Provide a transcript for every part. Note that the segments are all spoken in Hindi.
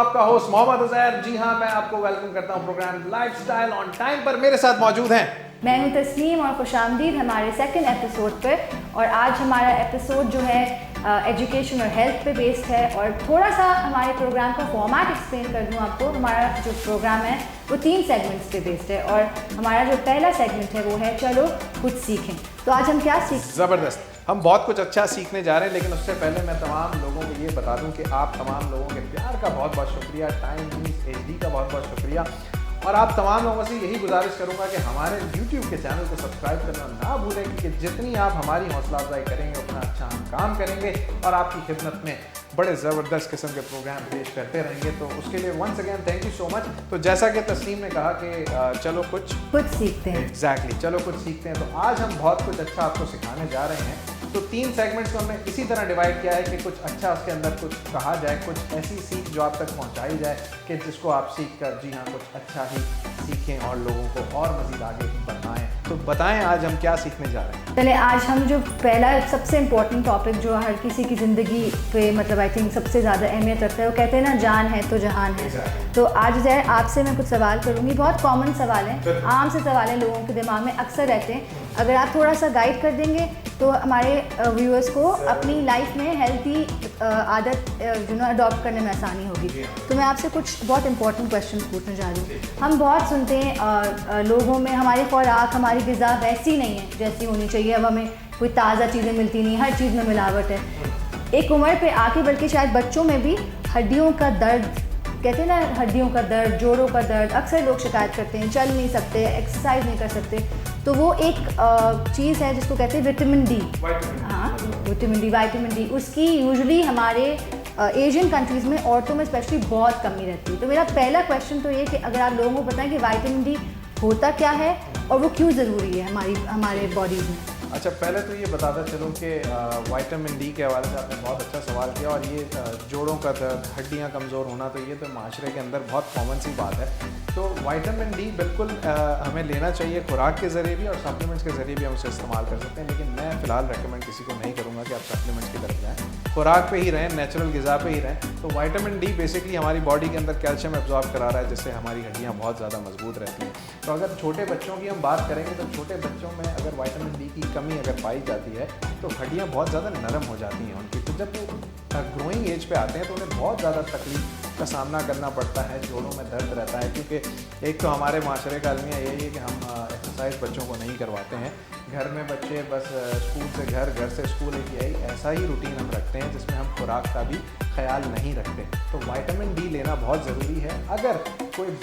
आपका होस्ट मोहम्मद उजैर। जी हाँ, मैं आपको वेलकम करता हूँ प्रोग्राम लाइफस्टाइल ऑन टाइम पर। मेरे साथ मौजूद हैं मैं हूँ तस्नीम और खुशामदीद हमारे सेकंड एपिसोड पर। और आज हमारा एपिसोड जो है एजुकेशन और हेल्थ पे बेस्ड है। और थोड़ा सा हमारे प्रोग्राम का फॉर्मेट एक्सप्लेन कर दूँ आपको। हमारा जो प्रोग्राम है वो 3 सेगमेंट्स पे बेस्ड है और हमारा जो पहला सेगमेंट है वो है चलो कुछ सीखें। तो आज हम क्या सीखें? ज़बरदस्त, हम बहुत कुछ अच्छा सीखने जा रहे हैं, लेकिन उससे पहले मैं तमाम लोगों को ये बता दूं कि आप तमाम लोगों के प्यार का बहुत बहुत शुक्रिया, टाइम न्यूज़ HD का बहुत बहुत शुक्रिया। और आप तमाम लोगों से यही गुजारिश करूंगा कि हमारे YouTube के चैनल को सब्सक्राइब करना ना भूलें, क्योंकि जितनी आप हमारी हौसला अफजाई करेंगे उतना अच्छा हम काम करेंगे और आपकी खिदमत में बड़े ज़बरदस्त किस्म के प्रोग्राम पेश करते रहेंगे। तो उसके लिए once again thank you so much. तो जैसा कि तस्नीम ने कहा कि चलो कुछ सीखते हैं। एग्जैक्टली, चलो कुछ सीखते हैं। तो आज हम बहुत कुछ अच्छा आपको सिखाने जा रहे हैं। तो 3 सेगमेंट्स को हमने इसी तरह डिवाइड किया है कि कुछ अच्छा उसके अंदर कुछ कहा जाए, कुछ ऐसी सीख जो आप तक पहुंचाई जाए कि जिसको आप सीख कर जी हाँ कुछ अच्छा ही सीखें और लोगों को और मज़ीद आगे बढ़ाएं। तो बताएं आज हम क्या सीखने जा रहे हैं। चले, आज हम जो पहला सबसे इम्पोर्टेंट टॉपिक जो हर किसी की ज़िंदगी पे मतलब आई थिंक सबसे ज़्यादा अहमियत रखता है, वो कहते हैं ना जान है तो जहान है। तो आज जो है आपसे मैं कुछ सवाल करूँगी। बहुत कॉमन सवाल हैं, आम से सवाल हैं, लोगों के दिमाग में अक्सर रहते हैं। अगर आप थोड़ा सा गाइड कर देंगे तो हमारे व्यूअर्स को अपनी लाइफ में हेल्थी आदत जो ना अडॉप्ट करने में आसानी होगी। तो मैं आपसे कुछ बहुत इंपॉर्टेंट क्वेश्चन पूछने जा रही हूँ। हम बहुत सुनते हैं लोगों में हमारी खुराक, हमारी ग़िज़ा वैसी नहीं है जैसी होनी चाहिए। अब हमें कोई ताज़ा चीज़ें मिलती नहीं, हर चीज़ में मिलावट है। एक उम्र पे आके, बल्कि शायद बच्चों में भी हड्डियों का दर्द, कहते हैं ना हड्डियों का दर्द, जोड़ों का दर्द, अक्सर लोग शिकायत करते हैं, चल नहीं सकते, एक्सरसाइज नहीं कर सकते। तो वो एक चीज़ है जिसको कहते हैं विटामिन डी। हाँ, विटामिन डी उसकी यूजुअली हमारे एशियन कंट्रीज़ में औरतों में स्पेशली बहुत कमी रहती है। तो मेरा पहला क्वेश्चन तो ये कि अगर आप लोगों को बताएं कि विटामिन डी होता क्या है और वो क्यों ज़रूरी है हमारे बॉडीज़ में। अच्छा, पहले तो ये बताता चलूँ कि विटामिन डी के हवाले से आपने बहुत अच्छा सवाल किया। और ये जोड़ों का दर्द, हड्डियाँ कमज़ोर होना, तो ये तो माशरे के अंदर बहुत कॉमन सी बात है। तो विटामिन डी बिल्कुल हमें लेना चाहिए, खुराक के ज़रिए भी और सप्लीमेंट्स के ज़रिए भी हम उसे इस्तेमाल कर सकते हैं। लेकिन मैं फ़िलहाल रेकमेंड किसी को नहीं करूँगा कि आप सप्लीमेंट्स की तरफ जाएँ, खुराक पे ही रहें, नेचुरल ग़िज़ा पे ही रहें। तो विटामिन डी बेसिकली हमारी बॉडी के अंदर कैल्शियम एब्जॉर्ब करा रहा है, जिससे हमारी हड्डियाँ बहुत ज़्यादा मजबूत रहती हैं। तो अगर छोटे बच्चों की हम बात करेंगे तो छोटे बच्चों में अगर विटामिन डी की कमी अगर पाई जाती है तो हड्डियाँ बहुत ज़्यादा नरम हो जाती हैं उनकी। तो जब वो ग्रोइंग एज पे आते हैं तो उन्हें बहुत ज़्यादा तकलीफ का सामना करना पड़ता है, जोड़ों में दर्द रहता है। क्योंकि एक तो हमारे माशरे का अलमिया यही है कि हम एक्सरसाइज बच्चों को नहीं करवाते हैं। घर में बच्चे बस स्कूल से घर, घर से स्कूल, एक यही ऐसा ही रूटीन हम रखते हैं जिसमें हम खुराक का भी ख्याल नहीं रखते। तो विटामिन डी लेना बहुत ज़रूरी है। अगर कोई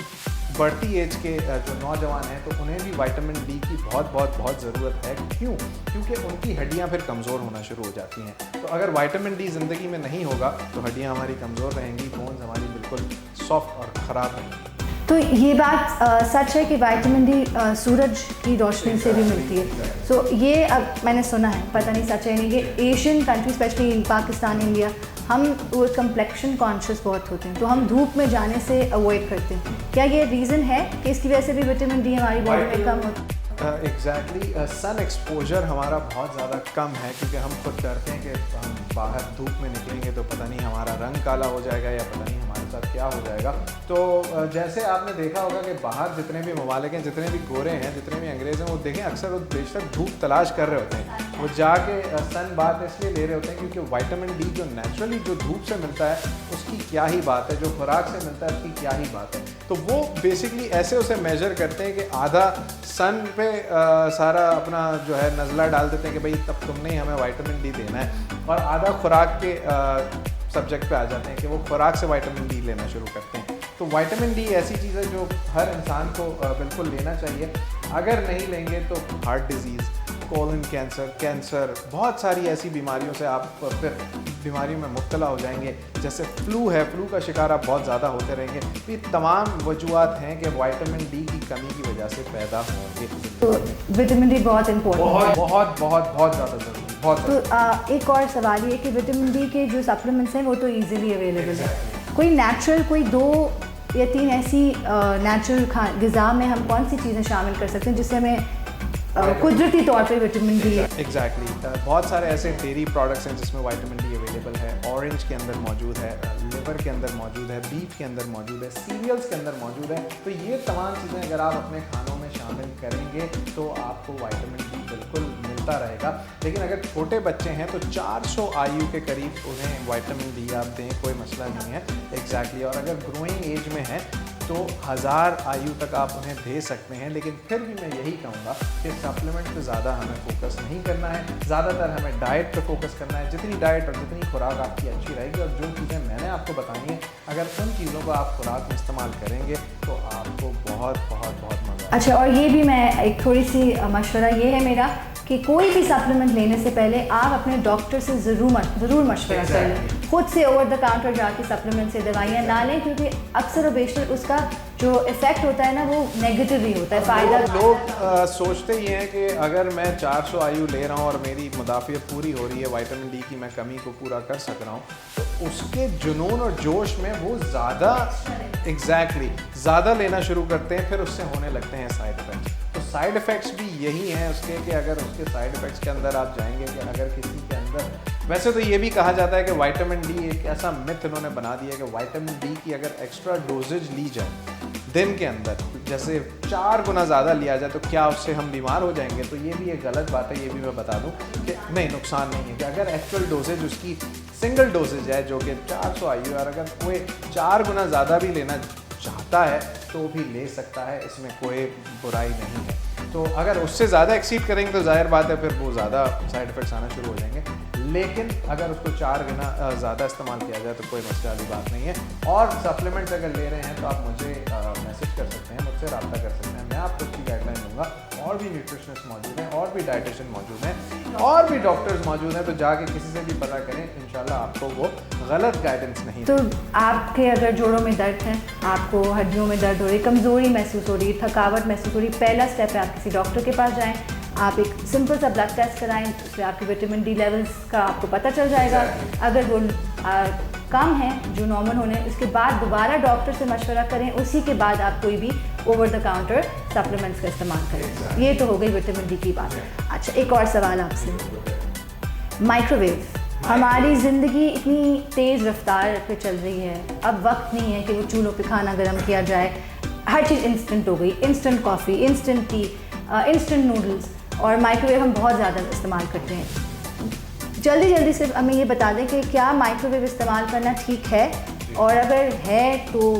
बढ़ती एज के जो नौजवान हैं तो उन्हें भी विटामिन डी की बहुत ज़रूरत है। क्यों? क्योंकि उनकी हड्डियां फिर कमज़ोर होना शुरू हो जाती हैं। तो अगर विटामिन डी ज़िंदगी में नहीं होगा तो हड्डियां हमारी कमज़ोर रहेंगी, बोन्स हमारी बिल्कुल सॉफ्ट और ख़राब रहेंगी। तो ये बात सच है कि विटामिन डी सूरज की रोशनी से भी मिलती है। सो ये अब मैंने सुना है, पता नहीं सच है नहीं, कि Asian country specially Pakistan, India, हम वो कम्प्लेक्शन कॉन्शियस बहुत होते हैं, तो हम धूप में जाने से अवॉइड करते हैं। क्या ये रीज़न है कि इसकी वजह से भी विटामिन डी हमारी बॉडी में कम होता है? एग्जैक्टली, सन एक्सपोजर हमारा बहुत ज़्यादा कम है, क्योंकि हम खुद डरते हैं कि हम बाहर धूप में निकलेंगे तो पता नहीं हमारा रंग काला हो जाएगा या पता नहीं हमारे साथ क्या हो जाएगा। तो जैसे आपने देखा होगा कि बाहर जितने भी ममालिक हैं, जितने भी गोरे हैं, जितने भी अंग्रेज़ हैं, वो देखें अक्सर वो बेशक धूप तलाश कर रहे होते हैं। वो जाके सन बाथ इसलिए ले रहे होते हैं क्योंकि विटामिन डी जो नेचुरली जो धूप से मिलता है उसकी क्या ही बात है, जो खुराक से मिलता है उसकी क्या ही बात है। तो वो बेसिकली ऐसे उसे मेजर करते हैं कि आधा सन पे सारा अपना जो है नज़ला डाल देते हैं कि भाई तब तुमने ही हमें विटामिन डी देना है, और आधा खुराक के सब्जेक्ट पे आ जाते हैं कि वो खुराक से विटामिन डी लेना शुरू करते हैं। तो विटामिन डी ऐसी चीज़ है जो हर इंसान को बिल्कुल लेना चाहिए। अगर नहीं लेंगे तो हार्ट डिजीज़, कोलन कैंसर, बहुत सारी ऐसी बीमारियों से आप फिर बीमारियों में मुब्तला हो जाएंगे। जैसे फ्लू है, फ्लू का शिकार आप बहुत ज़्यादा होते रहेंगे। तो ये तमाम वजूहात हैं कि विटामिन डी की कमी की वजह से पैदा होंगे। तो विटामिन डी बहुत इंपॉर्टेंट है, बहुत ज़्यादा ज़रूरी। तो एक और सवाल ये कि विटामिन डी के जो सप्लीमेंट्स हैं वो तो ईजिली अवेलेबल है। कोई नेचुरल, कोई 2 या 3 ऐसी नेचुरल ग़िज़ा में हम कौन सी चीज़ें शामिल कर सकते हैं जिससे हमें कुदरती तौर पे विटामिन डी। एग्जैक्टली बहुत सारे ऐसे डेयरी प्रोडक्ट्स हैं जिसमें विटामिन डी अवेलेबल है। ऑरेंज के अंदर मौजूद है, लिवर के अंदर मौजूद है, बीफ के अंदर मौजूद है, सीरियल्स के अंदर मौजूद है। तो ये तमाम चीज़ें अगर आप अपने खानों में शामिल करेंगे तो आपको विटामिन डी बिल्कुल मिलता रहेगा। लेकिन अगर छोटे बच्चे हैं तो 400 आयु के करीब उन्हें विटामिन डी आप दें, कोई मसला नहीं है। एग्जैक्टली और अगर ग्रोइंग एज में है तो 1000 आयु तक आप उन्हें दे सकते हैं। लेकिन फिर भी मैं यही कहूँगा कि सप्लीमेंट पे ज़्यादा हमें फोकस नहीं करना है, ज़्यादातर हमें डाइट पे फोकस करना है। जितनी डाइट और जितनी खुराक आपकी अच्छी रहेगी और जो चीज़ें मैंने आपको बताई हैं, अगर उन चीज़ों को आप खुराक में इस्तेमाल करेंगे तो आपको बहुत बहुत बहुत मज़ा। अच्छा, और ये भी मैं एक थोड़ी सी मशवरा ये है मेरा कि कोई भी सप्लीमेंट लेने से पहले आप अपने डॉक्टर से ज़रूर मशवरा कर लें। खुद से ओवर द काउंटर जाके सप्लीमेंट से दवाइयाँ ना लें, क्योंकि अक्सर और बेशतर उसका जो इफ़ेक्ट होता है ना वो नेगेटिव ही होता है। फ़ायदा लोग सोचते ही हैं कि अगर मैं 400 आयु ले रहा हूँ और मेरी मुदाफ़ियत पूरी हो रही है, विटामिन डी की मैं कमी को पूरा कर सक रहा हूँ, तो उसके जुनून और जोश में वो ज़्यादा ज़्यादा लेना शुरू करते हैं। फिर उससे होने लगते हैं साइड इफ़ेक्ट्स। तो साइड इफ़ेक्ट्स भी यही हैं उसके कि अगर उसके साइड इफ़ेक्ट्स के अंदर आप जाएंगे कि अगर किसी के अंदर, वैसे तो ये भी कहा जाता है कि विटामिन डी एक ऐसा मिथ इन्होंने बना दिया है कि विटामिन डी की अगर एक्स्ट्रा डोजेज ली जाए दिन के अंदर, जैसे 4 गुना ज़्यादा लिया जाए, तो क्या उससे हम बीमार हो जाएंगे? तो ये भी एक गलत बात है। ये भी मैं बता दूं कि नहीं, नुकसान नहीं है। कि अगर एक्चुअल डोजेज उसकी सिंगल डोजेज है जो कि 400 आयु, और अगर कोई 4 गुना ज़्यादा भी लेना चाहता है तो भी ले सकता है, इसमें कोई बुराई नहीं है। तो अगर उससे ज़्यादा एक्सीड करेंगे तो जाहिर बात है फिर वो ज़्यादा साइड इफ़ेक्ट्स आना शुरू हो जाएंगे। लेकिन अगर उसको 4 गुना ज़्यादा इस्तेमाल किया जाए तो कोई मसले वाली बात नहीं है। और सप्लीमेंट्स अगर ले रहे हैं तो आप मुझे मैसेज कर सकते हैं, मुझसे रब्ता कर सकते हैं। मैं आपको अच्छी गाइडलाइन दूँगा। और भी न्यूट्रिशनिस्ट मौजूद हैं, और भी डाइटिशियन मौजूद हैं, और भी डॉक्टर्स मौजूद हैं। तो जाके किसी से भी पता करें, इंशाल्लाह आपको वो गलत गाइडेंस नहीं। तो आपके अगर जोड़ों में दर्द है, आपको हड्डियों में दर्द हो रही, कमज़ोरी महसूस हो रही, थकावट महसूस हो रही, पहला स्टेप है आप किसी डॉक्टर के पास जाएँ। आप एक सिंपल सा ब्लड टेस्ट कराएं, उसमें आपके विटामिन डी लेवल्स का आपको पता चल जाएगा। अगर वो कम है जो नॉर्मल होने, उसके बाद दोबारा डॉक्टर से मशवरा करें। उसी के बाद आप कोई भी ओवर द काउंटर सप्लीमेंट्स का इस्तेमाल करें। ये तो हो गई विटामिन डी की बात। अच्छा, एक और सवाल आपसे, माइक्रोवेव। हमारी ज़िंदगी इतनी तेज़ रफ्तार पे चल रही है, अब वक्त नहीं है कि वो चूल्हों पे खाना गर्म किया जाए। हर चीज़ इंस्टेंट हो गई, instant coffee, instant T, instant noodles, और माइक्रोवेव हम बहुत ज़्यादा इस्तेमाल करते हैं। जल्दी सिर्फ हमें ये बता दें कि क्या माइक्रोवेव इस्तेमाल करना ठीक है, और अगर है तो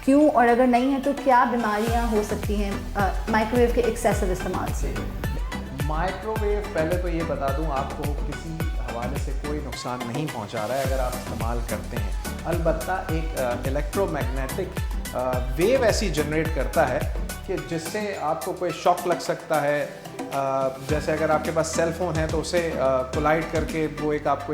क्यों, और अगर नहीं है तो क्या बीमारियां हो सकती हैं माइक्रोवेव के एक्सेसिव इस्तेमाल से? माइक्रोवेव, पहले तो ये बता दूं आपको, किसी हवाले से कोई नुकसान नहीं पहुंचा रहा है अगर आप इस्तेमाल करते हैं। अलबत्ता एक इलेक्ट्रोमैग्नेटिक वेव ऐसी जनरेट करता है कि जिससे आपको कोई शॉक लग सकता है। जैसे अगर आपके पास सेल फोन है तो उसे कोलाइड करके वो आपको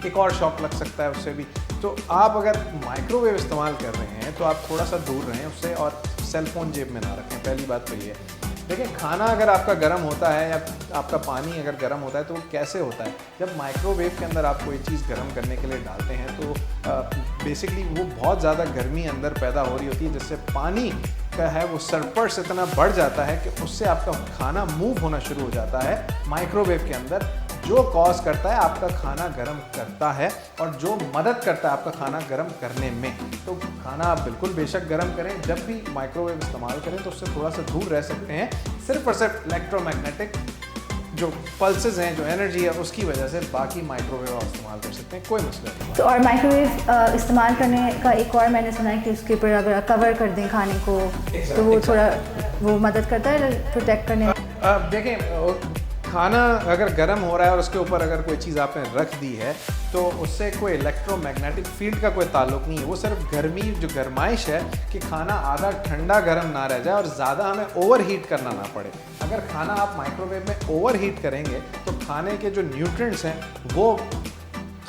एक और शॉक लग सकता है उससे भी। तो आप अगर माइक्रोवेव इस्तेमाल कर रहे हैं तो आप थोड़ा सा दूर रहें उससे, और सेल फोन जेब में ना रखें। पहली बात तो ये है। देखिए, खाना अगर आपका गर्म होता है या आपका पानी अगर गर्म होता है तो वो कैसे होता है? जब माइक्रोवेव के अंदर आप कोई चीज़ गर्म करने के लिए डालते हैं तो बेसिकली वो बहुत ज़्यादा गर्मी अंदर पैदा हो रही होती है, जिससे पानी का है वो सरफेस इतना बढ़ जाता है कि उससे आपका खाना मूव होना शुरू हो जाता है माइक्रोवेव के अंदर, जो कॉज करता है आपका खाना गर्म करता है और जो मदद करता है आपका खाना गर्म करने में। तो खाना आप बिल्कुल बेशक गर्म करें, जब भी माइक्रोवेव इस्तेमाल करें तो उससे थोड़ा सा दूर रह सकते हैं। सिर्फ और सिर्फ इलेक्ट्रोमैग्नेटिक जो पल्सेस हैं, जो एनर्जी है, उसकी वजह से। बाकी माइक्रोवेव आप इस्तेमाल कर सकते हैं, कोई मसला नहीं। तो और माइक्रोवेव इस्तेमाल करने का एक और मैंने सुना है कि उसके ऊपर अगर कवर कर दें खाने को तो वो थोड़ा वो मदद करता है प्रोटेक्ट करने में। देखें, खाना अगर गर्म हो रहा है और उसके ऊपर अगर कोई चीज़ आपने रख दी है तो उससे कोई इलेक्ट्रोमैग्नेटिक फील्ड का कोई ताल्लुक नहीं है। वो सिर्फ गर्मी, जो गर्माइश है कि खाना आधा ठंडा गर्म ना रह जाए और ज़्यादा हमें ओवर हीट करना ना पड़े। अगर खाना आप माइक्रोवेव में ओवर हीट करेंगे तो खाने के जो न्यूट्रिएंट्स हैं वो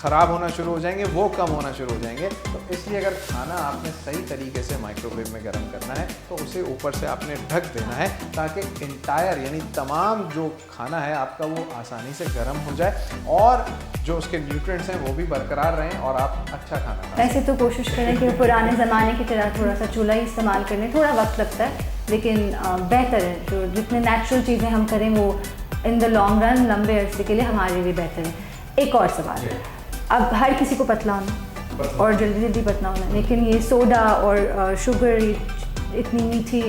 ख़राब होना शुरू हो जाएंगे, वो कम होना शुरू हो जाएंगे। तो इसलिए अगर खाना आपने सही तरीके से माइक्रोवेव में गर्म करना है तो उसे ऊपर से आपने ढक देना है ताकि इंटायर यानी तमाम जो खाना है आपका वो आसानी से गर्म हो जाए और जो उसके न्यूट्रिएंट्स हैं वो भी बरकरार रहें और आप अच्छा खाना खाएं। वैसे तो कोशिश करें कि पुराने ज़माने की तरह थोड़ा सा चूल्हा ही इस्तेमाल करने, थोड़ा वक्त लगता है लेकिन बेहतर है। जो जितने नेचुरल चीज़ें हम करें वो इन द लॉन्ग रन लंबे अरसे के लिए हमारे लिए बेहतर है। एक और सवाल, अब हर किसी को पतला होना और जल्दी जल्दी पतला होना, लेकिन ये सोडा और शुगर, इतनी मीठी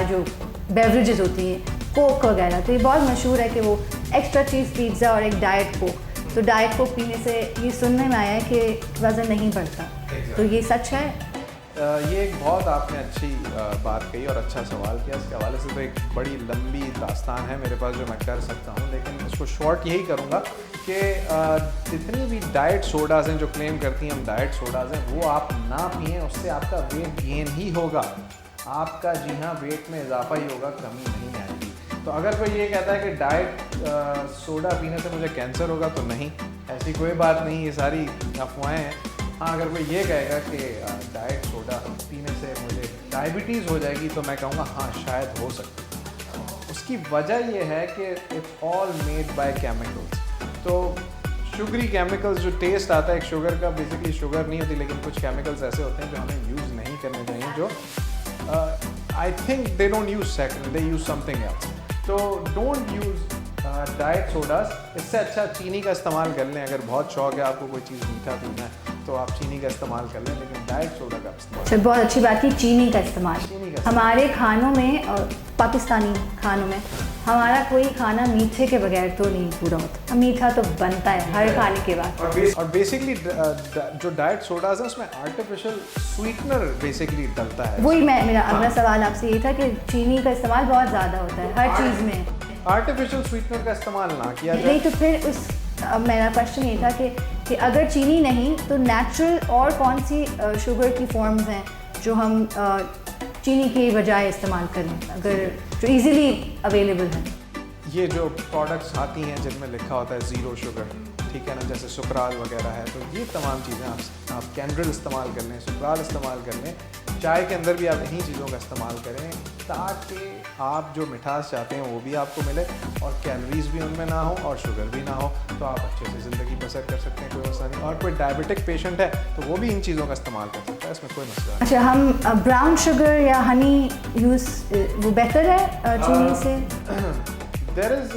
जो बेवरेजेस होती हैं, कोक वगैरह, तो ये बहुत मशहूर है कि वो एक्स्ट्रा चीज़ पिज़्ज़ा और एक डाइट कोक, तो डाइट कोक पीने से ये सुनने में आया है कि वज़न नहीं बढ़ता, तो ये सच है? ये एक बहुत आपने अच्छी बात कही और अच्छा सवाल किया। इसके हवाले से तो एक बड़ी लंबी दास्तान है मेरे पास जो मैं कर सकता हूँ, लेकिन इसको शॉर्ट यही करूँगा कि जितनी भी डाइट सोडाज़ हैं जो क्लेम करती हैं हम डाइट सोडाज़ हैं, वो आप ना पिएं, उससे आपका वेट गेन ही होगा, आपका जी हाँ वेट में इजाफा ही होगा, कमी नहीं आएगी। तो अगर कोई ये कहता है कि डाइट सोडा पीने से मुझे कैंसर होगा, तो नहीं, ऐसी कोई बात नहीं, ये सारी अफवाहें हैं। हाँ, अगर कोई ये कहेगा कि डाइट सोडा पीने से मुझे डायबिटीज़ हो जाएगी, तो मैं कहूँगा हाँ शायद हो सकती है। उसकी वजह ये है कि it's all made by chemicals. तो शुगरी केमिकल्स, जो टेस्ट आता है एक शुगर का, बेसिकली शुगर नहीं होती, लेकिन कुछ केमिकल्स ऐसे होते हैं जो हमें यूज़ नहीं करने चाहिए, जो आई think they don't use saccharin, they use something else. तो डोंट यूज़ डाइट सोडास। इससे अच्छा चीनी का इस्तेमाल कर लें। अगर बहुत शौक है आपको कोई चीज़ मीठा पीना है तो आप चीनी का इस्तेमाल कर लें, लेकिन डाइट सोडा का इस्तेमाल। अच्छा, बहुत अच्छी बात है चीनी का इस्तेमाल। हमारे खानों में और पाकिस्तानी खानों में हमारा कोई खाना मीठे के बगैर तो नहीं पूरा होता, मीठा तो बनता है हर खाने के बाद। और बेसिकली जो डाइट सोडास है उसमें आर्टिफिशियल स्वीटनर बेसिकली डलता है। वही मेरा अगला सवाल आपसे ये था कि चीनी का इस्तेमाल बहुत ज़्यादा होता है हर चीज़ में। आर्टिफिशियल स्वीटनर का इस्तेमाल ना किया जाए। नहीं तो फिर उस मेरा क्वेश्चन ये था कि अगर चीनी नहीं तो नेचुरल और कौन सी शुगर की फॉर्म्स हैं जो हम चीनी के बजाय इस्तेमाल करें, अगर जो इजीली अवेलेबल है? ये जो प्रोडक्ट्स आती हैं जिनमें लिखा होता है ज़ीरो शुगर, ठीक है ना, जैसे सुकराल वगैरह है, तो ये तमाम चीज़ें आप कैंड्रिल इस्तेमाल कर लें, सुकराल इस्तेमाल कर लें, चाय के अंदर भी आप इन्हीं चीज़ों का इस्तेमाल करें ताकि आप जो मिठास चाहते हैं वो भी आपको मिले और कैलोरीज भी उनमें ना हो और शुगर भी ना हो, तो आप अच्छे से ज़िंदगी बसर कर सकते हैं, कोई मसला नहीं। और कोई डायबिटिक पेशेंट है तो वो भी इन चीज़ों का इस्तेमाल कर सकता है, इसमें कोई मसला नहीं। अच्छा, हम ब्राउन शुगर या हनी यूज़ वो बेहतर है चीनी से? There is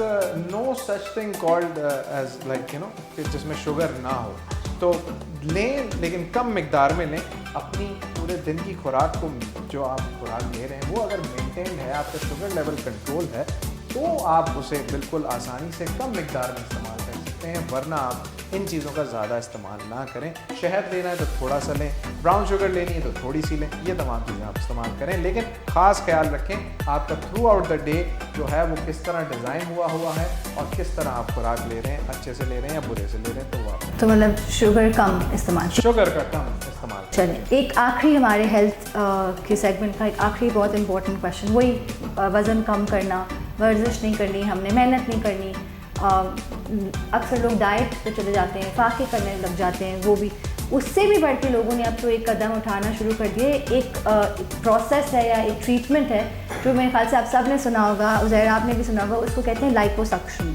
no such thing called as like you know कि जिसमें शुगर ना हो, तो लें लेकिन कम मिकदार में लें। अपनी पूरे दिन की खुराक को, जो आप खुराक ले रहे हैं वो अगर मेंटेन है, आपका शुगर लेवल कंट्रोल है, तो आप उसे बिल्कुल आसानी से कम मिकदार में इस्तेमाल कर सकते हैं, वरना आप इन चीज़ों का ज़्यादा इस्तेमाल ना करें। शहद लेना है तो थोड़ा सा लें, ब्राउन शुगर लेनी है तो थोड़ी सी लें, ये तमाम चीज़ें आप इस्तेमाल करें, लेकिन ख़ास ख्याल रखें आपका थ्रू आउट द डे जो है वो किस तरह डिज़ाइन हुआ है और किस तरह आप खुराक ले रहे हैं, अच्छे से ले रहे हैं या बुरे से ले रहे हैं, तो वो आप तो मतलब शुगर कम इस्तेमाल, शुगर का कम इस्तेमाल। चलिए, एक आखिरी हमारे हेल्थ के सेगमेंट का एक आखिरी बहुत इंपॉर्टेंट क्वेश्चन, वही वज़न कम करना, वर्जिश नहीं करनी, हमने मेहनत नहीं करनी, अक्सर लोग डाइट पे चले जाते हैं, फाके करने लग जाते हैं, वो भी उससे भी बढ़ के लोगों ने अब तो एक कदम उठाना शुरू कर दिए। एक प्रोसेस है या एक ट्रीटमेंट है जो मेरे ख्याल से आप सब ने सुना होगा, उज़ैर आपने भी सुना होगा, उसको कहते हैं लाइपोसक्शन।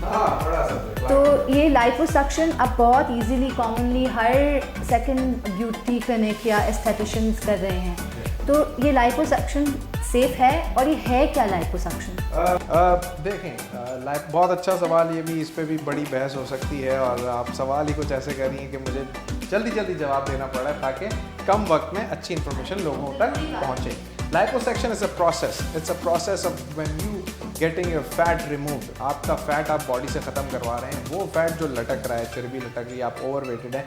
तो ये लाइपोसक्शन अब बहुत इजीली कॉमनली हर सेकंड ब्यूटी क्लिनिक या एस्थेटिशियंस कर रहे हैं, तो ये लाइपोसक्शन सेफ है और ये है क्या लाइपोसक्शन? देखें, बहुत अच्छा सवाल, ये भी, इस पे भी बड़ी बहस हो सकती है और आप सवाल ही कुछ ऐसे कर रही हैं कि मुझे जल्दी जल्दी जवाब देना पड़ रहा है ताकि कम वक्त में अच्छी इन्फॉर्मेशन लोगों तक पहुँचे। Liposuction is a process, it's a process of when you getting your fat removed. आपका फैट आप बॉडी से ख़त्म करवा रहे हैं, वो फैट जो लटक रहा है, चर्बी लटक रही है, आप ओवरवेटेड है।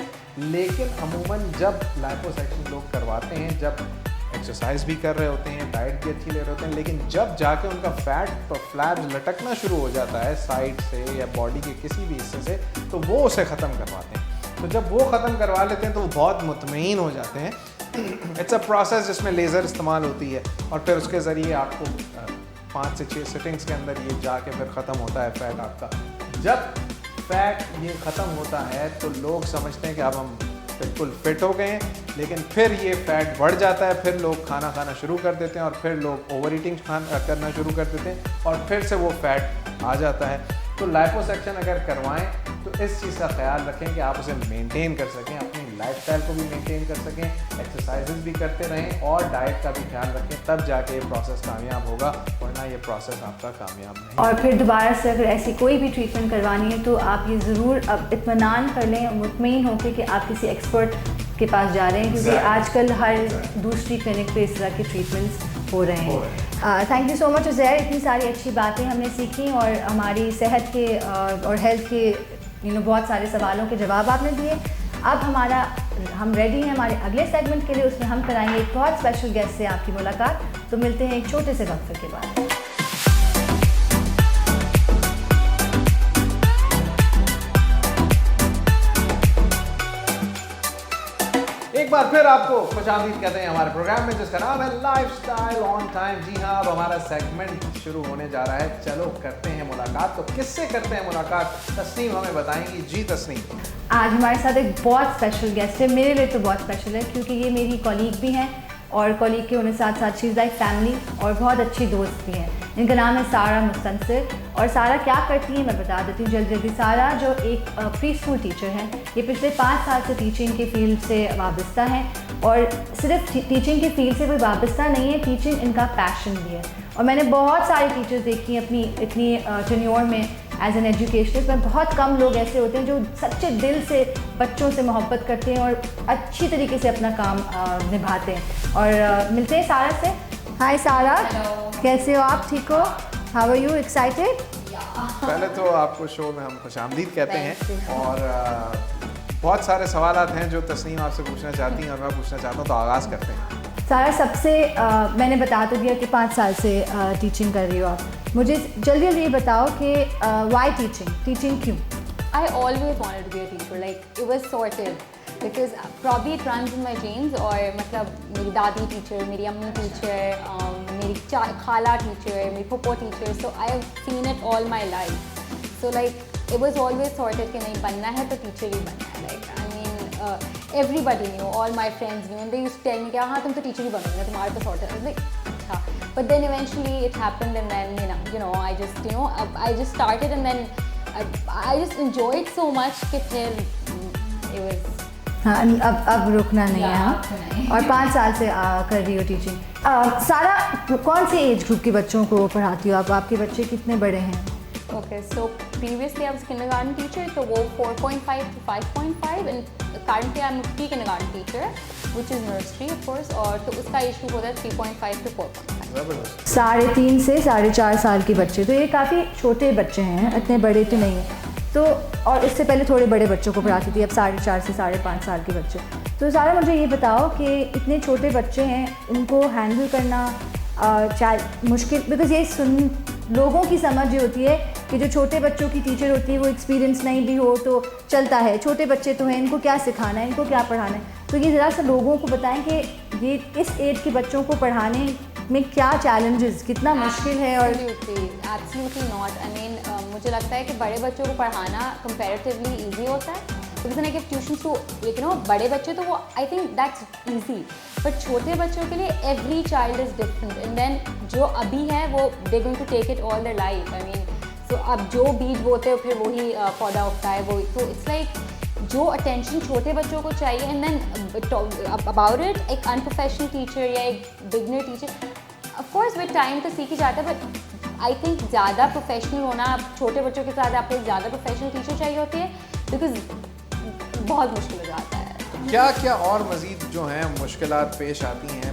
लेकिन अमूमन जब लाइपोसक्शन लोग करवाते हैं, जब एक्सरसाइज भी कर रहे होते हैं, डाइट भी अच्छी ले रहे होते हैं, लेकिन जब जाके उनका फैट तो फ्लैब्स लटकना शुरू हो जाता है साइड से या बॉडी के किसी भी हिस्से से, तो वो उसे ख़त्म करवाते हैं। तो जब वो ख़त्म करवा लेते हैं तो वो बहुत मुतमईन हो जाते हैं। इट्स अ प्रोसेस जिसमें लेज़र इस्तेमाल होती है और फिर उसके ज़रिए आपको 5 से 6 सिटिंग्स के अंदर ये जाके फिर ख़त्म होता है फैट आपका। जब फैट ये ख़त्म होता है तो लोग समझते हैं कि अब हम बिल्कुल फिट हो गए हैं, लेकिन फिर ये फैट बढ़ जाता है, फिर लोग खाना खाना शुरू कर देते हैं और फिर लोग ओवर ईटिंग करना शुरू कर देते हैं और फिर से वो फैट आ जाता है। तो लाइपोसक्शन अगर करवाएं तो इस चीज़ का ख्याल रखें कि आप उसे मेंटेन कर सकें, अपनी लाइफस्टाइल को भी मेंटेन कर सकें, एक्सरसाइजेज भी करते रहें और डाइट का भी ख्याल रखें, तब जाके ये प्रोसेस कामयाब होगा, वरना ये प्रोसेस आपका कामयाब नहीं। और फिर दोबारा से अगर ऐसी कोई भी ट्रीटमेंट करवानी है तो आप ये ज़रूर अब इत्मीनान कर लें, मुतमईन होकर कि आप किसी एक्सपर्ट के पास जा रहे हैं, क्योंकि आजकल हर दूसरी क्लिनिक पे इस तरह के ट्रीटमेंट्स हो रहे हैं। Thank you so much Uzair, इतनी सारी अच्छी बातें हमने सीखी और हमारी सेहत के और हेल्थ के बहुत सारे सवालों के जवाब आपने दिए। अब हम रेडी हैं हमारे अगले सेगमेंट के लिए, उसमें हम कराएंगे एक बहुत स्पेशल गेस्ट से आपकी मुलाकात। तो मिलते हैं एक छोटे से वक्फे के बाद। एक बार फिर आपको खुशामदीद कहते हैं हमारे प्रोग्राम में, जिसका नाम है लाइफस्टाइल ऑन टाइम। जी हाँ, अब हमारा सेगमेंट शुरू होने जा रहा है। चलो करते हैं मुलाकात। तो किससे करते हैं मुलाकात, तस्नीम हमें बताएंगी। जी तस्नीम, आज हमारे साथ एक बहुत स्पेशल गेस्ट है। मेरे लिए तो बहुत स्पेशल है क्योंकि ये मेरी कॉलीग भी हैं और कॉलीग के होने साथ साथ शी इज़ लाइक फैमिली और बहुत अच्छी दोस्त भी हैं। इनका नाम है सारा मुस्तनसिर। और सारा क्या करती है मैं बता देती हूँ जल्दी। सारा जो एक प्री स्कूल टीचर हैं, ये पिछले 5 साल से टीचिंग के फील्ड से वाबस्ता हैं और सिर्फ टीचिंग के फील्ड से कोई वाबस्ता नहीं है, टीचिंग इनका पैशन भी है। और मैंने बहुत सारे टीचर्स देखी हैं अपनी इतनी टेन्योर में एज एन एजुकेशनिस्ट में। बहुत कम लोग ऐसे होते हैं जो सच्चे दिल से बच्चों से मोहब्बत करते हैं और अच्छी तरीके से अपना काम निभाते हैं। और मिलते हैं सारा से। हाय सारा, कैसे हो आप? ठीक हो? How are you? एक्साइटेड? पहले तो आपको शो में हम खुशामदीद कहते हैं और बहुत सारे सवालात हैं जो तस्नीम आपसे पूछना चाहती हैं और मैं पूछना चाहता हूँ, तो आगाज़ करते हैं। सारा, सबसे मैंने बता तो दिया कि 5 साल से टीचिंग कर रही हो आप। मुझे जल्दी जल्दी ये बताओ कि वाई टीचिंग क्यों? I always wanted to be a teacher. Like it was sorted because probably it runs in my genes. और मतलब मेरी दादी टीचर, मेरी अम्मी टीचर, मेरी खाला टीचर, मेरी फूफो teacher. So I have seen it all my life. So like it was always sorted कि नहीं बनना है तो टीचर ही बनना है. Like I mean everybody knew, all my friends knew, and they used to tell me कि हाँ तुम तो टीचर ही बनोगे, तुम्हारा तो sorted. I was like अच्छा. But then eventually it happened, and then you know I just started, and then I just enjoyed so much कि फिर it was हाँ, अब रुकना नहीं है। हाँ, और 5 साल से कर रही हो टीचिंग। सारा, कौन से एज ग्रुप के बच्चों को पढ़ाती हो आप? आपके बच्चे कितने बड़े हैं? Okay, so previously I was kindergarten teacher, तो वो 4.5 to 5.5, and currently I'm a pre-kindergarten teacher, which is nursery of course, और तो उसका एज ग्रुप होता है 3.5 to 4.5। 3.5 से 4.5 साल के बच्चे, तो ये काफ़ी छोटे बच्चे हैं, इतने बड़े तो नहीं हैं। तो और इससे पहले थोड़े बड़े बच्चों को पढ़ाती थी, अब 4.5 से 5.5 साल के बच्चे। तो सारा, मुझे ये बताओ कि इतने छोटे बच्चे हैं, इनको हैंडल करना मुश्किल, बिकॉज ये लोगों की समझ ये होती है कि जो छोटे बच्चों की टीचर होती है वो एक्सपीरियंस नहीं भी हो तो चलता है, छोटे बच्चे तो हैं, इनको क्या सिखाना है, इनको क्या पढ़ाना है। तो ये ज़रा सा लोगों को बताएं कि ये इस एज के बच्चों को पढ़ाने में क्या चैलेंजेस, कितना मुश्किल है। और एब्सोल्युटली नॉट। आई मीन मुझे लगता है कि बड़े बच्चों को पढ़ाना कंपैरेटिवली ईजी होता है, because I give tuition to बड़े बच्चे, तो वो I think that's easy. But छोटे बच्चों के लिए every child is different, and then जो अभी है वो they going to take it all their life. I mean so अब जो बीज बोते हो फिर वही पौधा उगता है, वो तो इट्स लाइक जो अटेंशन छोटे बच्चों को चाहिए, एंड देन अबाउट इट एक अनप्रोफेशनल टीचर या एक beginner teacher of course with time तो सीख ही जाता है, बट आई थिंक ज़्यादा प्रोफेशनल होना, छोटे बच्चों के साथ आपको ज़्यादा प्रोफेशनल टीचर चाहिए होती है, बिकॉज बहुत मुश्किल हो जाता है। क्या क्या और मज़ीद जो हैं मुश्किलात पेश आती हैं?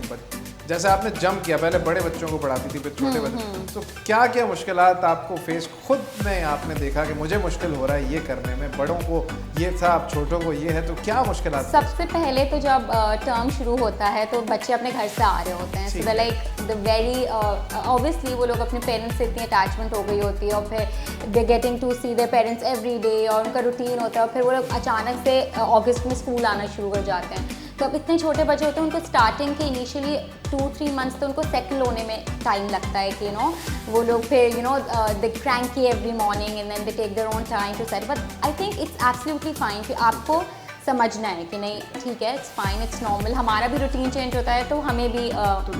जैसे आपने जंप किया, पहले बड़े बच्चों को पढ़ाती थी फिर छोटे बच्चे, तो क्या क्या मुश्किलात आपको फेस खुद में आपने देखा कि मुझे मुश्किल हो रहा है ये करने में, बड़ों को ये था अब छोटों को ये है, तो क्या मुश्किलात? सबसे पहले तो जब टर्म शुरू होता है तो बच्चे अपने घर से आ रहे होते हैं, so like the very obviously वो लोग अपने पेरेंट्स से इतनी अटैचमेंट हो गई होती है, और फिर they getting to see their parents every day, और उनका रूटीन होता है, और फिर वो लोग अचानक से अगस्त में स्कूल आना शुरू कर जाते हैं। तो अब इतने छोटे बच्चे होते हैं, उनको स्टार्टिंग के इनिशियली 2-3 मंथ्स तो उनको सेटल होने में टाइम लगता है कि वो लोग फिर they cranky every morning and then they take their own time to set, but I think it's absolutely fine कि आपको समझना है कि नहीं ठीक है, इट्स फाइन, इट्स नॉर्मल, हमारा भी रूटीन चेंज होता है तो हमें भी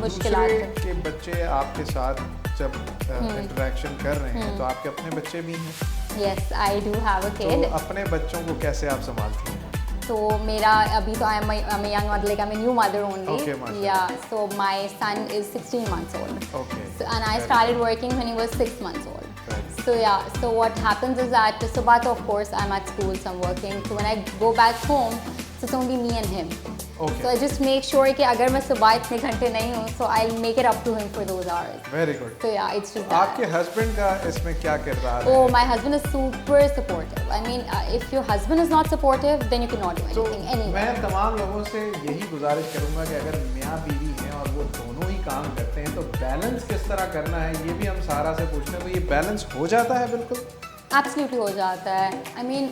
मुश्किलात के बच्चे आपके साथ जब इंटरेक्शन कर रहे हैं तो आपके अपने बच्चे भी हैं? Yes, I do have a kid. तो अपने बच्चों को कैसे आप संभालती हैं? तो मेरा अभी तो I am young mother, like I am new mother only, yeah so my son is 16 months old, and I started working when he was 6 months old. So yeah, so what happens is that Subhat, of course, I'm at school, so I'm working. So when I go back home, so it's only me and him. So I just make sure कि अगर मैं सुबह इतने घंटे नहीं हूँ, so I'll make it up to him for those hours. Very good. So yeah, it's just that. आपके husband का इसमें क्या किरदार है? Oh, my husband is super supportive. I mean, if your husband is not supportive, then you cannot do anything anyway. मैं तमाम लोगों से यही गुजारिश करूँगा कि अगर मियाँ बीवी हैं और वो दोनों ही काम करते हैं तो बैलेंस किस तरह करना है, ये भी हम सारा से पूछते हैं। तो ये बैलेंस हो जाता है? बिल्कुल Absolutely हो जाता है. I mean,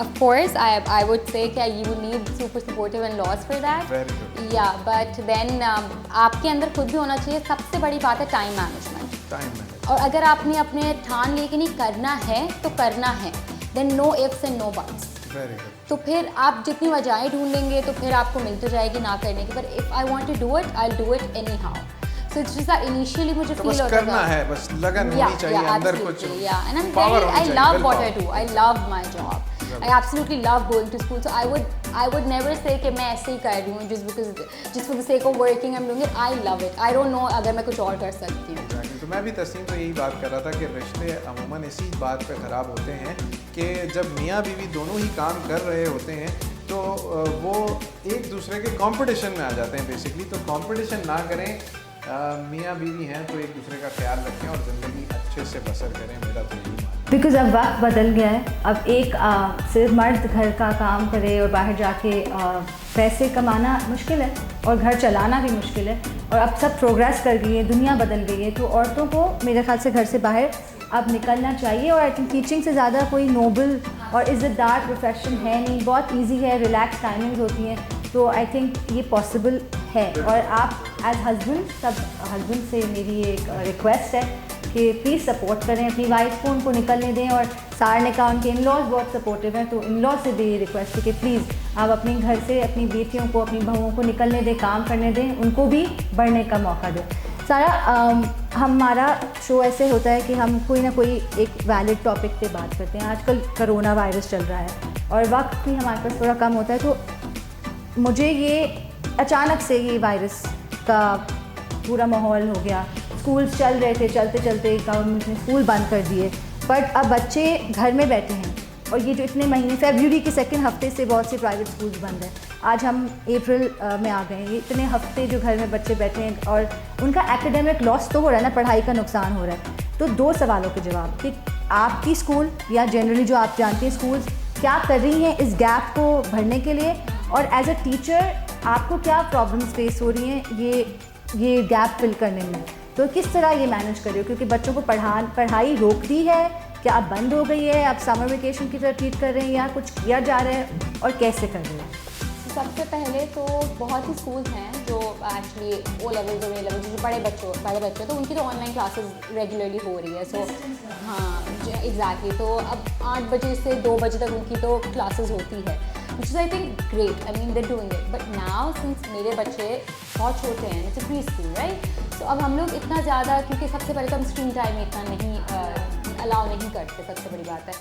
of course, I would say that you need super supportive in-laws for that. Very good. Yeah, but then आपके अंदर खुद भी होना चाहिए. सबसे बड़ी बात है टाइम मैनेजमेंट. Time management. और अगर आपने अपने ठान लिए कि नहीं करना है तो करना है, then no ifs and no buts. Very good. तो फिर आप जितनी वजहें ढूंढेंगे तो फिर आपको मिल तो जाएगी ना करने की. But if I want to do it, I'll do it anyhow. So it's just that initially मुझे तो feel बस होता करना था. है, बस लगन होनी चाहिए अंदर कुछ. Yeah, and I'm power very, होनी I चाहिए, love what I willpower. do. I love my job. I absolutely love going to school. So I would never say कि मैं ऐसे ही कर रही हूँ just for the sake of working I'm doing it. I love it. I don't know अगर मैं कुछ और कर सकती हूँ. तो मैं भी तस्नीम तो यही बात कर रहा था कि रिश्ते अमूमन इसी बात पे ख़राब होते हैं कि जब मियाँ बीवी दोनों ही काम कर रहे होते हैं तो वो एक दूसरे के कंपटीशन में आ जाते हैं बेसिकली. तो कंपटीशन ना करें, मियाँ बीवी हैं तो एक दूसरे का ख्याल रखें और ज़िंदगी अच्छे से बसर करें. मेरा तो यही मानना है. बिकॉज़ अब वक्त बदल गया है. अब एक सिर्फ मर्द घर का काम करे और बाहर जाके पैसे कमाना मुश्किल है और घर चलाना भी मुश्किल है. और अब सब प्रोग्रेस कर गई है, दुनिया बदल गई है. तो औरतों को मेरे ख्याल से घर से बाहर अब निकलना चाहिए. और आई थिंक टीचिंग से ज़्यादा कोई नोबल और इज़्ज़तदार प्रोफेशन है नहीं. बहुत ईजी है, रिलैक्स टाइमिंग्स होती हैं. तो आई थिंक ये पॉसिबल है. और आप एज हस्बैंड, सब हस्बैंड से मेरी एक रिक्वेस्ट है कि प्लीज़ सपोर्ट करें अपनी वाइफ को, उनको निकलने दें. और सार ने कहा उनके इन-लॉज बहुत सपोर्टिव हैं, तो इन-लॉ से भी ये रिक्वेस्ट है कि प्लीज़ आप अपने घर से अपनी बेटियों को, अपनी बहुओं को निकलने दें, काम करने दें, उनको भी बढ़ने का मौका दें. सारा हमारा शो ऐसे होता है कि हम कोई ना कोई एक वैलिड टॉपिक पे बात करते हैं. आजकल कोरोना वायरस चल रहा है और वक्त भी हमारे पास थोड़ा कम होता है. तो मुझे ये अचानक से ये वायरस का पूरा माहौल हो गया. स्कूल्स चल रहे थे, चलते चलते गवर्नमेंट ने स्कूल बंद कर दिए. बट अब बच्चे घर में बैठे हैं और ये जो इतने महीने, फरवरी के सेकंड हफ्ते से बहुत से प्राइवेट स्कूल्स बंद हैं. आज हम अप्रैल में आ गए हैं. ये इतने हफ्ते जो घर में बच्चे बैठे हैं और उनका एकेडमिक लॉस तो हो रहा है ना, पढ़ाई का नुकसान हो रहा है. तो 2 सवालों के जवाब कि आपकी स्कूल या जनरली जो आप जानते हैं स्कूल्स क्या कर रही हैं इस गैप को भरने के लिए, और एज अ टीचर आपको क्या प्रॉब्लम्स फेस हो रही हैं ये गैप फिल करने में. तो किस तरह ये मैनेज कर रहे हो, क्योंकि बच्चों को पढ़ाई रोक दी है, क्या अब बंद हो गई है, आप समर वेकेशन की तरह ट्रीट कर रहे हैं या कुछ किया जा रहा है, और कैसे कर रहे हैं? सबसे पहले तो बहुत ही स्कूल्स हैं जो एक्चुअली ओ लेवल और ए लेवल जो बड़े बच्चे तो उनकी तो ऑनलाइन क्लासेस रेगुलरली हो रही है. सो हाँ एग्जैक्टली. तो अब 8 बजे से 2 बजे तक उनकी तो क्लासेस होती है, which is I think great. I mean they're doing it. But now since मेरे बच्चे बहुत छोटे हैं, it's a preschool, right? तो अब हम लोग इतना ज़्यादा, क्योंकि सबसे पहले तो हम स्क्रीन टाइम में इतना नहीं अलाउ नहीं करते, सबसे बड़ी बात है.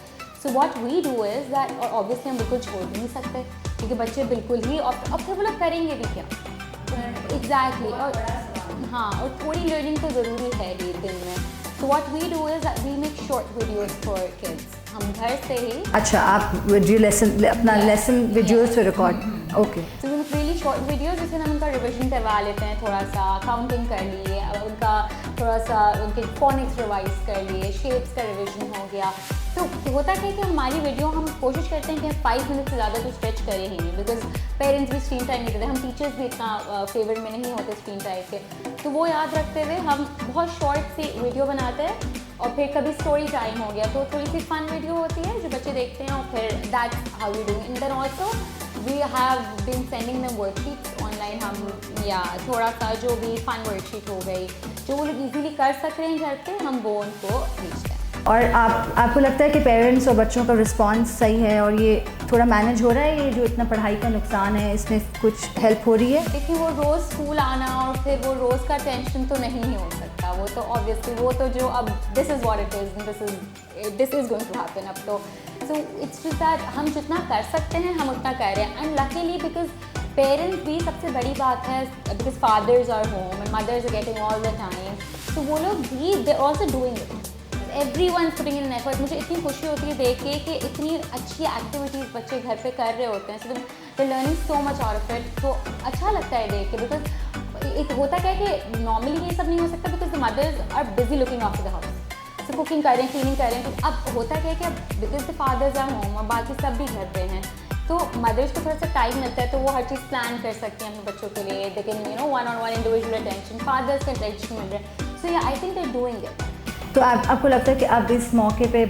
So what we do is that, और ऑब्वियसली हम बिल्कुल छोड़ नहीं सकते क्योंकि बच्चे बिल्कुल ही अब फिर वो लोग करेंगे भी क्या. एग्जैक्टली. और हाँ, और थोड़ी लर्निंग तो ज़रूरी है ये दिन में. So what we do is we make short videos for kids. हम घर से ही. अच्छा, आप वीडियो लेसन अपना लेसन वीडियोज़ पे रिकॉर्ड. ओके. तो रियली शॉर्ट वीडियोज़ जिससे हम उनका रिविजन करवा लेते हैं, थोड़ा सा काउंटिंग कर लिए, उनका थोड़ा सा उनके फोनिक्स रिवाइज कर लिए, शेप्स का रिविजन हो गया. तो होता क्या है कि हमारी वीडियो हम कोशिश करते हैं कि 5 मिनट से ज़्यादा तो स्ट्रेच करें ही नहीं, बिकॉज पेरेंट्स भी स्क्रीन टाइम नहीं देते, हम टीचर्स भी इतना फेवर में नहीं होते स्क्रीन टाइम के. तो वो याद रखते हुए हम बहुत शॉर्ट सी वीडियो बनाते हैं. और फिर कभी स्टोरी टाइम हो गया तो थोड़ी सी फन वीडियो होती है जो बच्चे देखते हैं, और फिर that's how we do. And then also we have been sending them worksheets online, हम या थोड़ा सा जो भी फन वर्कशीट हो गई जो वो लोग इजीली कर सक रहे हैं घर पे, हम वो उनको भेजते हैं। और आपको लगता है कि पेरेंट्स और बच्चों का रिस्पांस सही है और ये थोड़ा मैनेज हो रहा है, ये जो इतना पढ़ाई का नुकसान है इसमें कुछ हेल्प हो रही है? देखिए वो रोज़ स्कूल आना और फिर वो रोज़ का टेंशन तो नहीं ही हो सकता, वो तो ऑब्वियसली वो तो जो अब this is what it is, this is going to happen अब तो। सो इट्स जस्ट दैट हम जितना कर सकते हैं हम उतना कर रहे हैं, एंड लकीली बिकॉज पेरेंट्स भी सबसे बड़ी बात है, because fathers are home and mothers are getting all the time, तो वो लोग भी they also doing it, everyone putting in effort. मुझे इतनी खुशी होती है देख के कि इतनी अच्छी एक्टिविटीज़ बच्चे घर पे कर रहे होते हैं, so they learning so much out of it, तो अच्छा लगता है देख के। बिकॉज एक होता क्या है कि नॉर्मली ये सब नहीं हो सकता because the mothers are busy looking after the house, तो कुकिंग कर रहे हैं, क्लीनिंग कर रहे हैं, तो अब होता क्या है कि अब because the fathers are home और बाकी सब भी घर पे हैं, तो मदर्स को थोड़ा सा टाइम मिलता है तो वो हर चीज़ प्लान कर सकती हैं अपने बच्चों के लिए, they can one on one individual attention, fathers का अटेंशन मिल रहा है, सो या I think they doing it. तो आपको लगता है कि अब इस मौके पे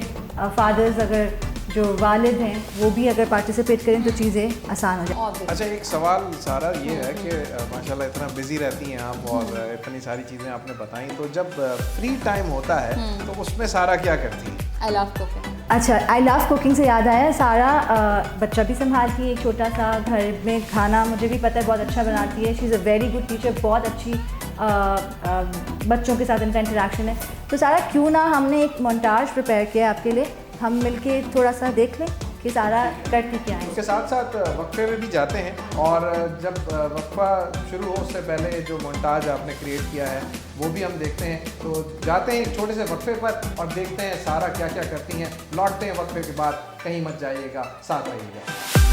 फादर्स अगर जो वालिद हैं वो भी अगर पार्टिसिपेट करें तो चीज़ें आसान हो जाए? अच्छा, एक सवाल सारा ये है कि माशाल्लाह इतना बिजी रहती हैं आप और इतनी सारी चीज़ें आपने बताई, तो जब फ्री टाइम होता है तो उसमें सारा क्या करती है? I love cooking. अच्छा, आई लव कुकिंग से याद आया, सारा बच्चा भी संभालती है, एक छोटा सा घर में खाना मुझे भी पता है बहुत अच्छा बनाती है, she is a very good teacher, बहुत अच्छी बच्चों के साथ इनका इंटरेक्शन है। तो सारा क्यों ना हमने एक मोन्टाज प्रिपेयर किया आपके लिए, हम मिलके थोड़ा सा देख लें कि सारा करती क्या है। उसके साथ साथ वक्फे में भी जाते हैं और जब वक्फा शुरू हो उससे पहले जो मोन्टाज आपने क्रिएट किया है वो भी हम देखते हैं, तो जाते हैं एक छोटे से वक्फे पर और देखते हैं सारा क्या क्या करती हैं, लौटते हैं वक्फे के बाद, कहीं मत जाइएगा, साथ रहिएगा।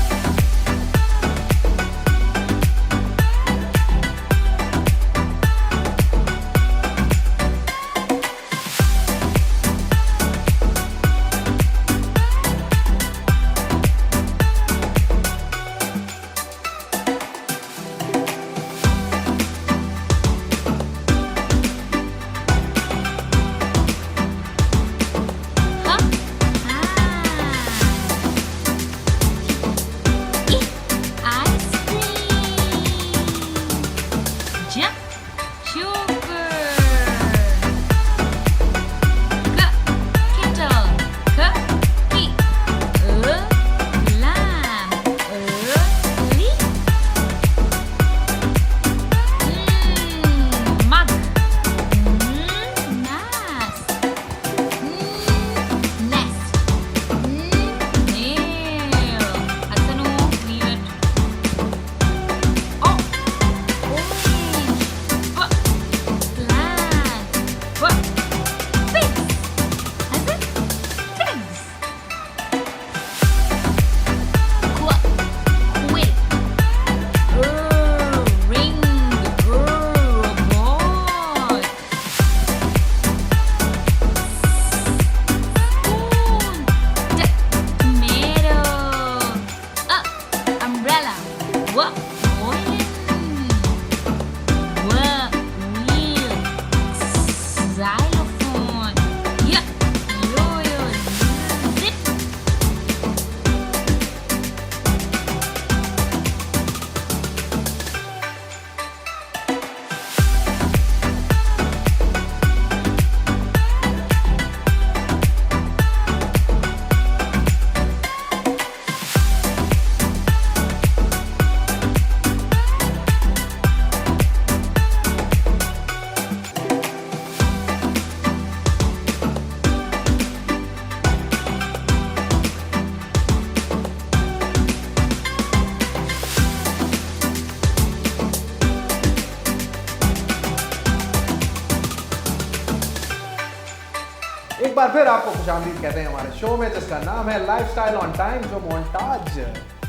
एक बार फिर आपको खुशामदीद कहते हैं हमारे शो में जिसका नाम है लाइफस्टाइल ऑन टाइम, जो मोन्टाज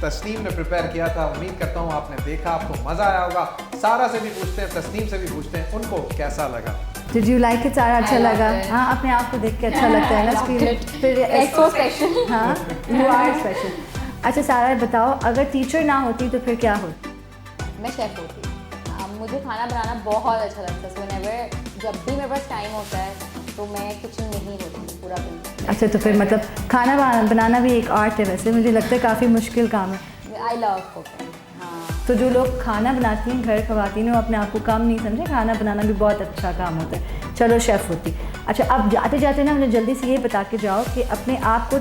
तस्नीम ने प्रिपेयर किया था। उम्मीद करता हूँ आपने देखा, आपको मजा आया होगा। सारा से भी पूछते हैं, तस्नीम से भी पूछते हैं, उनको कैसा लगा। Did you like it? सारा अच्छा लगा? हाँ, अपने आप को देख के अच्छा लगता है ना। फिर so special। हाँ, you are special। अच्छा सारा बताओ, अगर टीचर ना होती तो फिर क्या होता? मैं शेफ़ होती। मुझे खाना बनाना बहुत अच्छा लगता है, so whenever जब भी मेरे पास टाइम होता है तो मैं किचन में ही होती हूँ पूरा दिन। अच्छा, तो फिर मतलब खाना बनाना भी एक आर्ट है वैसे, मुझे लगता है काफ़ी मुश्किल काम है। I love cooking. हाँ, तो जो लोग खाना बनाती हैं घर खवातीन, वो अपने आप को कम नहीं समझे, खाना बनाना भी बहुत अच्छा काम होता है। चलो शेफ़ होती। अच्छा, अब जाते जाते ना मुझे जल्दी से ये बता के जाओ कि अपने आप को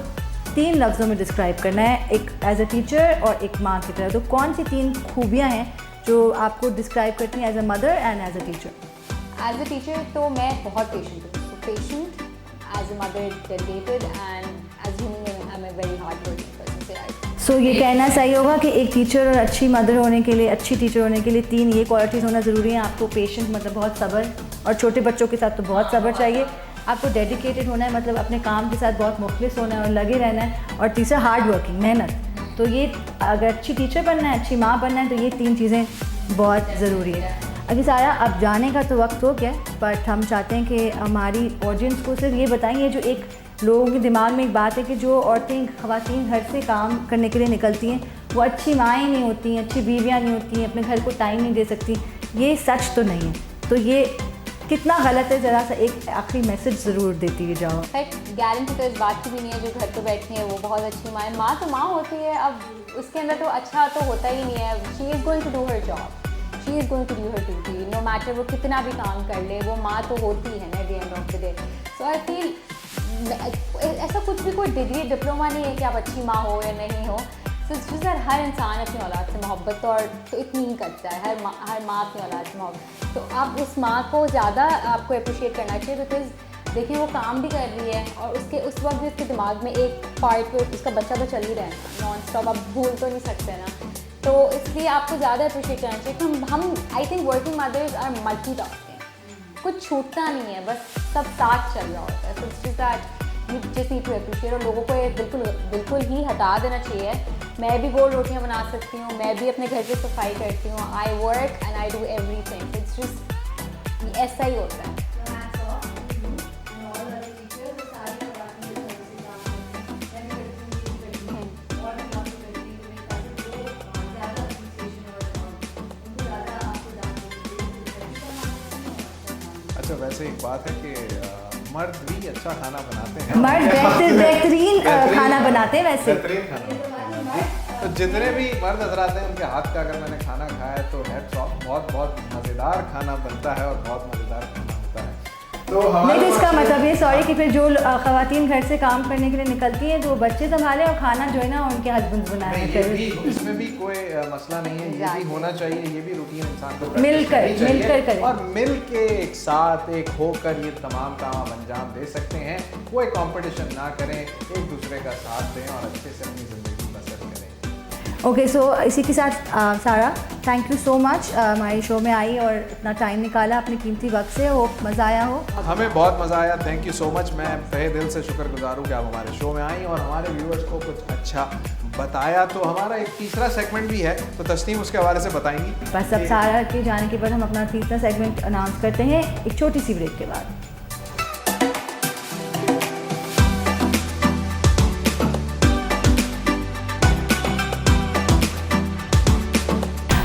3 लफ्ज़ों में डिस्क्राइब करना है, एक एज अ टीचर और एक माँ की तरह। तो कौन सी 3 खूबियाँ हैं जो आपको डिस्क्राइब करती हैं as a mother and as a teacher? As a teacher तो मैं बहुत पेशेंट हूँ। Patient, as a mother dedicated, and as human I am a very hard working person. So ये कहना सही होगा कि एक टीचर और अच्छी मदर होने के लिए, अच्छी टीचर होने के लिए 3 ये क्वालिटीज़ होना ज़रूरी है। आपको पेशेंट मतलब बहुत सब्र, और छोटे बच्चों के साथ तो बहुत सब्र चाहिए। आपको डेडिकेटेड होना है, मतलब अपने काम के साथ बहुत मुखलिस होना है और लगे रहना है। और तीसरा हार्ड वर्किंग, मेहनत। तो ये अगर अच्छी टीचर बनना है, अच्छी माँ बनना है, तो ये 3 चीज़ें बहुत ज़रूरी है। अभी सारा अब जाने का तो वक्त हो गया, बट हम चाहते हैं कि हमारी ऑडियंस को सिर्फ ये बताएंगे, जो एक लोगों के दिमाग में एक बात है कि जो औरतें ख़वातीन घर से काम करने के लिए निकलती हैं वो अच्छी माएँ नहीं होती हैं, अच्छी बीवियाँ नहीं होती हैं, अपने घर को टाइम नहीं दे सकती। ये सच तो नहीं है, तो ये कितना गलत है, ज़रा सा एक आखिरी मैसेज ज़रूर देती है जाओ। गारंटी तो इस बात की भी नहीं है, जो घर पे बैठी है वो बहुत अच्छी माँ है। माँ तो माँ होती है, अब उसके अंदर तो अच्छा तो होता ही नहीं है। She is going to do her job, she is going to do her duty, no matter वो कितना भी काम कर ले, वो माँ तो होती है ना at the end of the day. So I feel ऐसा कुछ भी कोई डिग्री डिप्लोमा नहीं है कि आप अच्छी माँ हो या नहीं हो। सो सर हर इंसान अपनी औलाद से मोहब्बत और तो इतनी ही करता है, हर माँ अपनी औलाद से मोहब्बत। तो आप उस माँ को ज़्यादा आपको अप्रिशिएट करना चाहिए, बिकॉज देखिए वो काम भी कर रही है और उसके उस वक्त भी उसके दिमाग में एक पार्ट पे उसका बच्चा तो चल ही रहा है नॉन स्टॉप, आप भूल तो नहीं सकते ना। तो इसलिए आपको ज़्यादा अप्रिशिएट करना चाहिए कि हम I think working mothers are multitasking, कुछ छूटता नहीं है, बस सब साथ चल रहा होता है। So it's just that you just need to appreciate, और लोगों को ये बिल्कुल ही हटा देना चाहिए। मैं भी गोल रोटियाँ बना सकती हूँ, मैं भी अपने घर की सफाई करती हूँ, I work and I do everything. It's just ऐसा ही होता है। अच्छा, वैसे एक बात है कि मर्द भी अच्छा खाना बनाते हैं। मर्द बेहतरीन खाना बनाते हैं वैसे। बेहतरीन खाना बनाते हैं। तो जितने भी मर्द हजरात हैं उनके हाथ का अगर मैंने खाना खाया है तो हैट्स ऑफ, बहुत बहुत मज़ेदार खाना बनता है और बहुत मज़ेदार खाना होता है। तो नहीं, तो इसका मतलब ये सॉरी कि फिर जो ख़वातीन घर से काम करने के लिए निकलती हैं तो वो बच्चे संभालें और खाना जो है ना उनके हस्बैंड बनाएं। इसमें भी कोई मसला नहीं है, ये भी होना चाहिए, ये भी रूटीन इंसान को मिलकर करें और मिल के एक साथ एक होकर ये तमाम काम अंजाम दे सकते हैं। कोई कंपटीशन ना करें, एक दूसरे का साथ दें और अच्छे से अपनी ज़िंदगी बसर करें। ओके, सो इसी के साथ सारा थैंक यू सो मच हमारे शो में आई और इतना टाइम निकाला अपने कीमती वक्त से। हो मज़ा आया हो? हमें बहुत मज़ा आया, थैंक यू सो मच। मैं तहे दिल से शुक्रगुजार हूँ कि आप हमारे शो में आई और हमारे व्यूअर्स को कुछ अच्छा बताया। तो हमारा एक तीसरा सेगमेंट भी है, तो तस्नीम उसके हवाले से बताएंगी। बस अब सारा के जाने के बाद हम अपना तीसरा सेगमेंट अनाउंस करते हैं एक छोटी सी ब्रेक के बाद।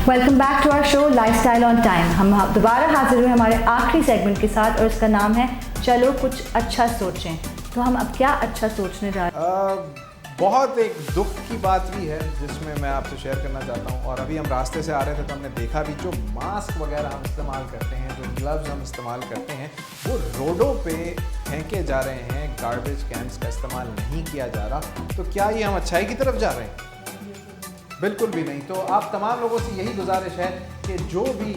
Welcome back to our show lifestyle on time. हम दोबारा हाजिर हुए हमारे आखिरी सेगमेंट के साथ और इसका नाम है चलो कुछ अच्छा सोचें। तो हम अब क्या अच्छा सोचने जा रहे हैं? बहुत एक दुख की बात भी है जिसमें मैं आपसे शेयर करना चाहता हूँ। और अभी हम रास्ते से आ रहे थे तो हमने देखा भी, जो मास्क वगैरह हम इस्तेमाल करते हैं, जो ग्लव्स हम इस्तेमाल करते हैं, वो रोडों पे फेंके जा रहे हैं, गार्बेज कैंस का इस्तेमाल नहीं किया जा रहा। तो क्या ये हम अच्छाई की तरफ जा रहे हैं? बिल्कुल भी नहीं। तो आप तमाम लोगों से यही गुजारिश है कि जो भी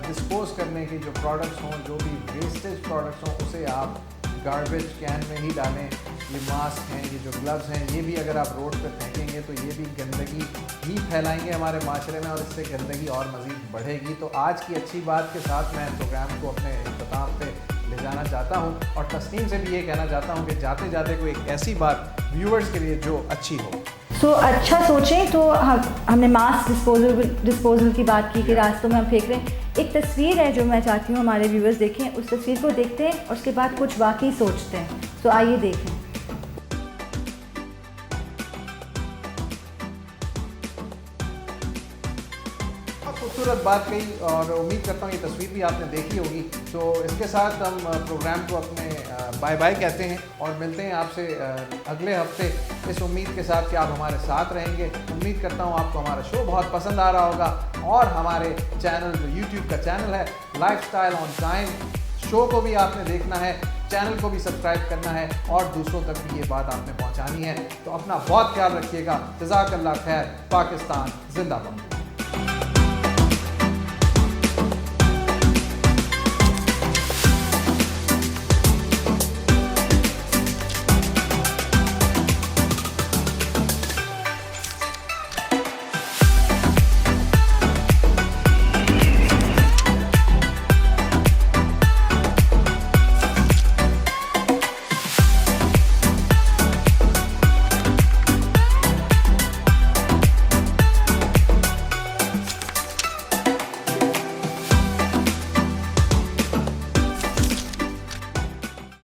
डिस्पोज करने के जो प्रोडक्ट्स हों, जो भी वेस्टेज प्रोडक्ट्स हों, उसे आप गार्बेज कैन में ही डालें। ये मास्क हैं, ये जो ग्लव्स हैं, ये भी अगर आप रोड पे फेंकेंगे तो ये भी गंदगी ही फैलाएंगे हमारे माशरे में और इससे गंदगी और मज़ीद बढ़ेगी। तो आज की अच्छी बात के साथ मैं प्रोग्राम को अपने इख्तिताम पे ले जाना चाहता हूँ और तस्नीम से भी ये कहना चाहता हूँ कि जाते जाते कोई एक ऐसी बात व्यूअर्स के लिए जो अच्छी हो। तो अच्छा सोचें। तो हमने मास्क डिस्पोजल की बात की कि रास्तों में हम फेंक रहे हैं। एक तस्वीर है जो मैं चाहती हूँ हमारे व्यूअर्स देखें, उस तस्वीर को देखते हैं और उसके बाद कुछ वाकई सोचते हैं। तो आइए देखें। खूबसूरत बात कही और उम्मीद करता हूँ ये तस्वीर भी आपने देखी होगी। तो इसके साथ हम प्रोग्राम को अपने बाय बाय कहते हैं और मिलते हैं आपसे अगले हफ्ते इस उम्मीद के साथ कि आप हमारे साथ रहेंगे। उम्मीद करता हूँ आपको हमारा शो बहुत पसंद आ रहा होगा और हमारे चैनल जो यूट्यूब का चैनल है लाइफस्टाइल ऑन टाइम, शो को भी आपने देखना है, चैनल को भी सब्सक्राइब करना है और दूसरों तक भी ये बात आपने पहुंचानी है। तो अपना बहुत ख्याल रखिएगा। जज़ाकल्लाह खैर। पाकिस्तान जिंदाबाद।